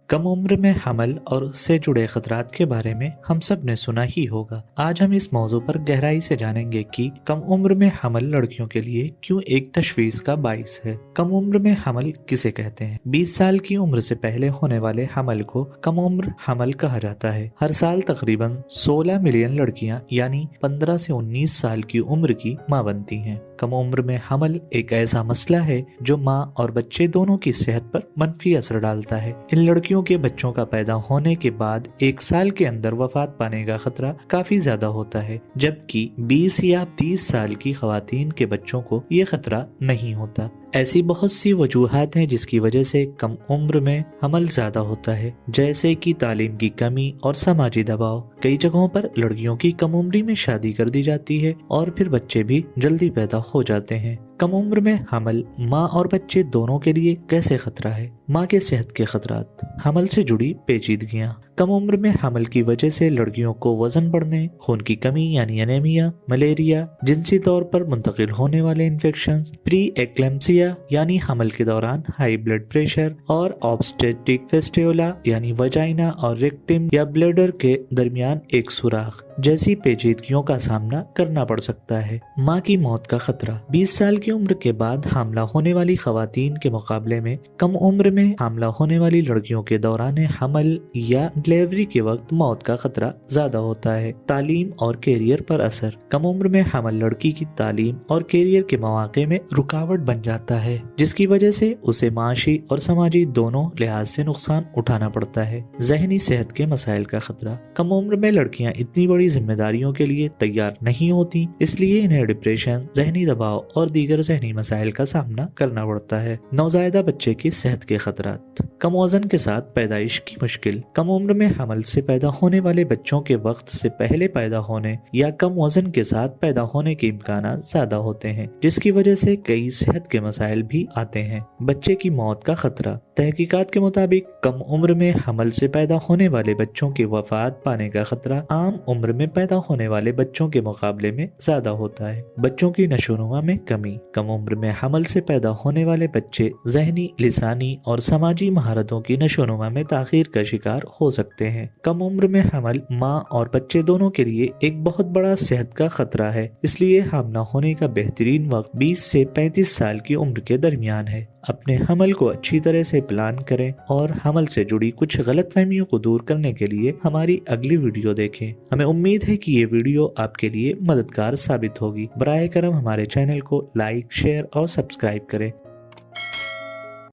कम उम्र में हमल और उससे जुड़े खतरात के बारे में हम सब ने सुना ही होगा। आज हम इस मौजू पर गहराई से जानेंगे कि कम उम्र में हमल लड़कियों के लिए क्यों एक तशवीश का बाइस है। कम उम्र में हमल किसे कहते हैं? 20 साल की उम्र से पहले होने वाले हमल को कम उम्र हमल कहा जाता है। हर साल तकरीबन 16 मिलियन लड़कियां यानी 15 से 19 साल की उम्र की मां बनती हैं। कम उम्र में हमल एक ऐसा मसला है जो माँ और बच्चे दोनों की सेहत पर मनफी असर डालता है। इन लड़कियों के बच्चों का पैदा होने के बाद 1 साल के अंदर वफात पाने का खतरा काफी ज्यादा होता है, जबकि 20 या 30 साल की खवातीन के बच्चों को ये खतरा नहीं होता। ऐसी बहुत सी वजूहात हैं जिसकी वजह से कम उम्र में हमल ज्यादा होता है, जैसे कि तालीम की कमी और समाजी दबाव। कई जगहों पर लड़कियों की कम उम्री में शादी कर दी जाती है और फिर बच्चे भी जल्दी पैदा हो जाते हैं। कम उम्र में हमल माँ और बच्चे दोनों के लिए कैसे खतरा है? माँ के सेहत के खतरात, हमल से जुड़ी पेचीदगियाँ। कम उम्र में हमल की वजह से लड़कियों को वजन बढ़ने, खून की कमी यानी एनीमिया, मलेरिया, जिनसी तौर पर मुंतकिल होने वाले इन्फेक्शंस, प्री एक्लेम्सिया यानी हमल के दौरान हाई ब्लड प्रेशर और ऑब्स्टेट्रिक फेस्टियोला यानी वजाइना और रेक्टिम या ब्लैडर के दरमियान एक सुराख जैसी पेचीदगियों का सामना करना पड़ सकता है। माँ की मौत का खतरा, 20 साल की उम्र के बाद हामला होने वाली खवातीन के मुकाबले में कम उम्र में हामला होने वाली लड़कियों के दौरान हमल या डिलीवरी के वक्त मौत का खतरा ज्यादा होता है। तालीम और कैरियर पर असर, कम उम्र में हमल लड़की की तालीम और कैरियर के मौके में रुकावट बन जाता है, जिसकी वजह से उसे माशी और समाजी दोनों लिहाज से नुकसान उठाना पड़ता है। जहनी सेहत के मसाइल का खतरा, कम उम्र में लड़कियां इतनी बड़ी जिम्मेदारियों के लिए तैयार नहीं होती, इसलिए इन्हें डिप्रेशन, जहनी दबाव और दीगर जहनी मसाइल का सामना करना पड़ता है। नवजायदा बच्चे की सेहत के खतरात, कम वजन के साथ पैदाइश की मुश्किल, कम उम्र में हमल से पैदा होने वाले बच्चों के वक्त से पहले पैदा होने या कम वजन के साथ पैदा होने के इम्कान ज्यादा होते हैं, जिसकी वजह से कई सेहत के मसाइल भी आते हैं। बच्चे की मौत का खतरा, तहकीकात के मुताबिक कम उम्र में हमल से पैदा होने वाले बच्चों के वफात पाने का खतरा आम उम्र में पैदा होने वाले बच्चों के मुकाबले में ज्यादा होता है। बच्चों की नशोनुमा में कमी, कम उम्र में हमल से पैदा होने वाले बच्चे जहनी, लिसानी और समाजी महारतों की नशोनुमा में ताखीर का शिकार हो सकते हैं। कम उम्र में हमल माँ और बच्चे दोनों के लिए एक बहुत बड़ा सेहत का खतरा है, इसलिए हामला होने का बेहतरीन वक्त 20 से 35 साल की उम्र के दरमियान है। अपने हमल को अच्छी तरह से प्लान करें और हमल से जुड़ी कुछ गलतफहमियों को दूर करने के लिए हमारी अगली वीडियो देखें। हमें उम्मीद है कि ये वीडियो आपके लिए मददगार साबित होगी। बराए करम हमारे चैनल को लाइक, शेयर और सब्सक्राइब करें।